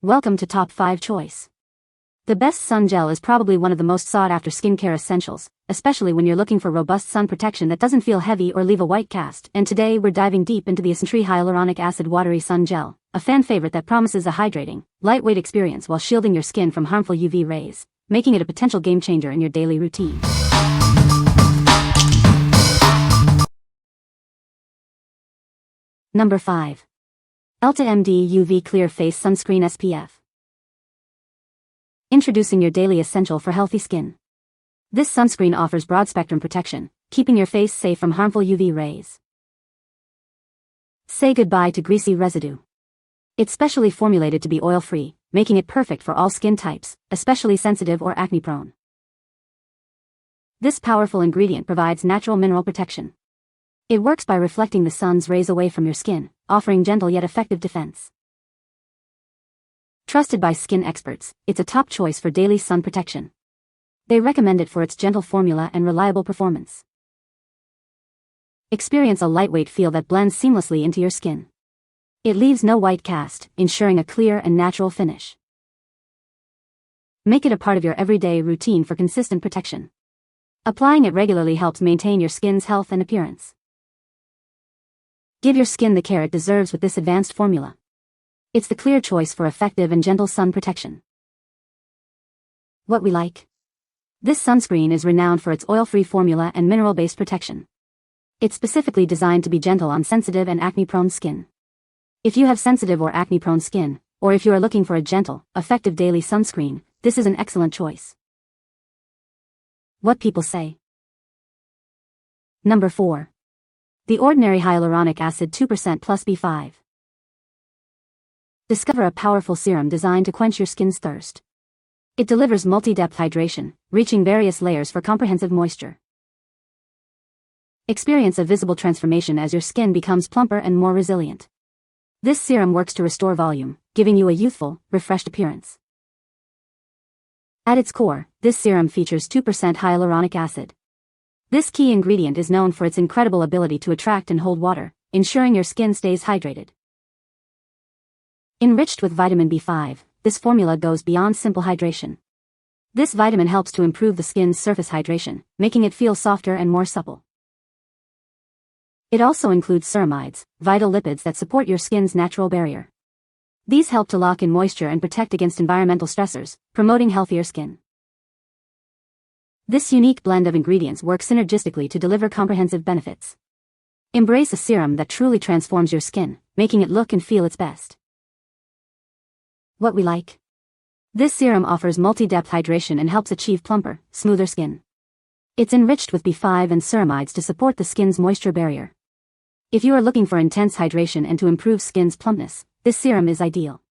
Welcome to Top 5 Choice. The best sun gel is probably one of the most sought-after skincare essentials, especially when you're looking for robust sun protection that doesn't feel heavy or leave a white cast. And today we're diving deep into the IsNtree Hyaluronic Acid Watery Sun Gel, a fan favorite that promises a hydrating, lightweight experience while shielding your skin from harmful UV rays, making it a potential game-changer in your daily routine. Number 5. EltaMD UV Clear Face Sunscreen SPF. Introducing your daily essential for healthy skin. This sunscreen offers broad-spectrum protection, keeping your face safe from harmful UV rays. Say goodbye to greasy residue. It's specially formulated to be oil-free, making it perfect for all skin types, especially sensitive or acne-prone. This powerful ingredient provides natural mineral protection. It works by reflecting the sun's rays away from your skin, offering gentle yet effective defense. Trusted by skin experts, it's a top choice for daily sun protection. They recommend it for its gentle formula and reliable performance. Experience a lightweight feel that blends seamlessly into your skin. It leaves no white cast, ensuring a clear and natural finish. Make it a part of your everyday routine for consistent protection. Applying it regularly helps maintain your skin's health and appearance. Give your skin the care it deserves with this advanced formula. It's the clear choice for effective and gentle sun protection. What we like. This sunscreen is renowned for its oil-free formula and mineral-based protection. It's specifically designed to be gentle on sensitive and acne-prone skin. If you have sensitive or acne-prone skin, or if you are looking for a gentle, effective daily sunscreen, this is an excellent choice. What people say. Number 4. The Ordinary Hyaluronic Acid 2% plus B5. Discover a powerful serum designed to quench your skin's thirst. It delivers multi-depth hydration, reaching various layers for comprehensive moisture. Experience a visible transformation as your skin becomes plumper and more resilient. This serum works to restore volume, giving you a youthful, refreshed appearance. At its core, this serum features 2% hyaluronic acid. This key ingredient is known for its incredible ability to attract and hold water, ensuring your skin stays hydrated. Enriched with vitamin B5, this formula goes beyond simple hydration. This vitamin helps to improve the skin's surface hydration, making it feel softer and more supple. It also includes ceramides, vital lipids that support your skin's natural barrier. These help to lock in moisture and protect against environmental stressors, promoting healthier skin. This unique blend of ingredients works synergistically to deliver comprehensive benefits. Embrace a serum that truly transforms your skin, making it look and feel its best. What we like. This serum offers multi-depth hydration and helps achieve plumper, smoother skin. It's enriched with B5 and ceramides to support the skin's moisture barrier. If you are looking for intense hydration and to improve skin's plumpness, this serum is ideal.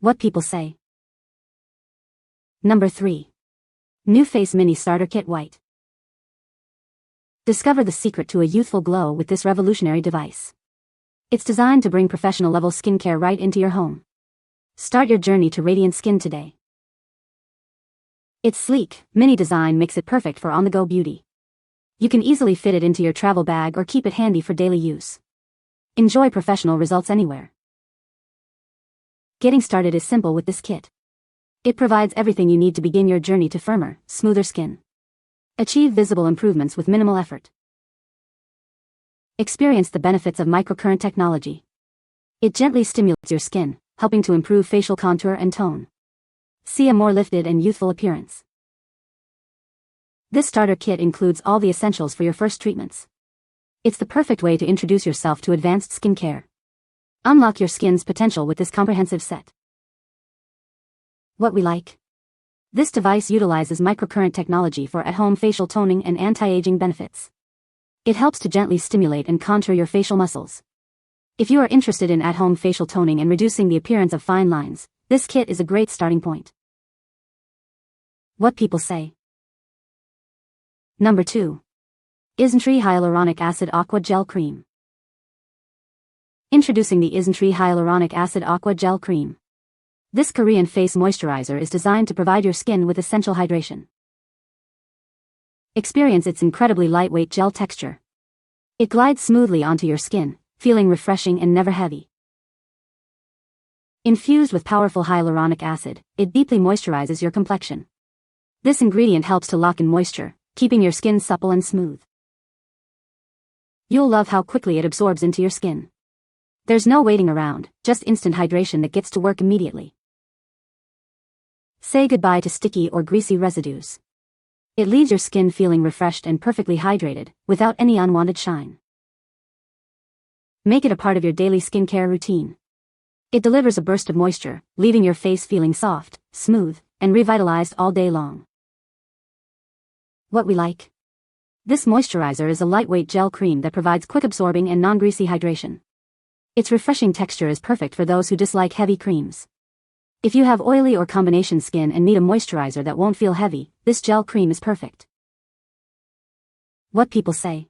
What people say. Number 3. NuFACE Mini Starter Kit White. Discover the secret to a youthful glow with this revolutionary device. It's designed to bring professional-level skincare right into your home. Start your journey to radiant skin today. Its sleek, mini design makes it perfect for on-the-go beauty. You can easily fit it into your travel bag or keep it handy for daily use. Enjoy professional results anywhere. Getting started is simple with this kit. It provides everything you need to begin your journey to firmer, smoother skin. Achieve visible improvements with minimal effort. Experience the benefits of microcurrent technology. It gently stimulates your skin, helping to improve facial contour and tone. See a more lifted and youthful appearance. This starter kit includes all the essentials for your first treatments. It's the perfect way to introduce yourself to advanced skincare. Unlock your skin's potential with this comprehensive set. What we like. This device utilizes microcurrent technology for at-home facial toning and anti-aging benefits. It helps to gently stimulate and contour your facial muscles. If you are interested in at-home facial toning and reducing the appearance of fine lines, this kit is a great starting point. What people say. Number 2. IsNtree Hyaluronic Acid Aqua Gel Cream. Introducing the IsNtree Hyaluronic Acid Aqua Gel Cream. This Korean face moisturizer is designed to provide your skin with essential hydration. Experience its incredibly lightweight gel texture. It glides smoothly onto your skin, feeling refreshing and never heavy. Infused with powerful hyaluronic acid, it deeply moisturizes your complexion. This ingredient helps to lock in moisture, keeping your skin supple and smooth. You'll love how quickly it absorbs into your skin. There's no waiting around, just instant hydration that gets to work immediately. Say goodbye to sticky or greasy residues. It leaves your skin feeling refreshed and perfectly hydrated, without any unwanted shine. Make it a part of your daily skincare routine. It delivers a burst of moisture, leaving your face feeling soft, smooth, and revitalized all day long. What we like. This moisturizer is a lightweight gel cream that provides quick-absorbing and non-greasy hydration. Its refreshing texture is perfect for those who dislike heavy creams. If you have oily or combination skin and need a moisturizer that won't feel heavy, this gel cream is perfect. What people say.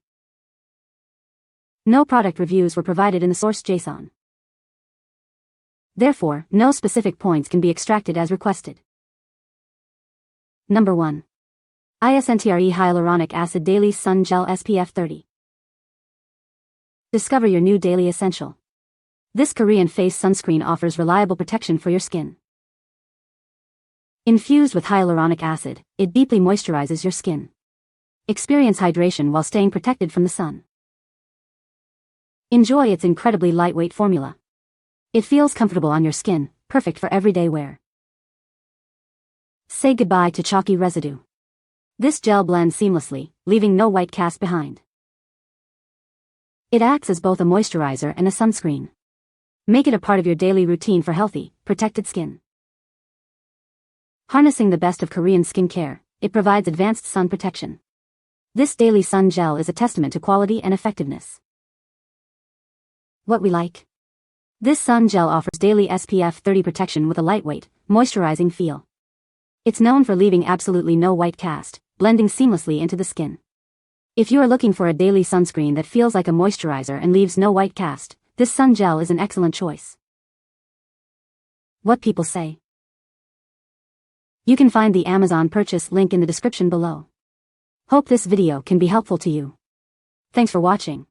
No product reviews were provided in the source JSON. Therefore, no specific points can be extracted as requested. Number 1. IsNtree Hyaluronic Acid Daily Sun Gel SPF 30. Discover your new daily essential. This Korean face sunscreen offers reliable protection for your skin. Infused with hyaluronic acid, it deeply moisturizes your skin. Experience hydration while staying protected from the sun. Enjoy its incredibly lightweight formula. It feels comfortable on your skin, perfect for everyday wear. Say goodbye to chalky residue. This gel blends seamlessly, leaving no white cast behind. It acts as both a moisturizer and a sunscreen. Make it a part of your daily routine for healthy, protected skin. Harnessing the best of Korean skincare, it provides advanced sun protection. This daily sun gel is a testament to quality and effectiveness. What we like. This sun gel offers daily SPF 30 protection with a lightweight, moisturizing feel. It's known for leaving absolutely no white cast, blending seamlessly into the skin. If you are looking for a daily sunscreen that feels like a moisturizer and leaves no white cast, this sun gel is an excellent choice. What people say. You can find the Amazon purchase link in the description below. Hope this video can be helpful to you. Thanks for watching.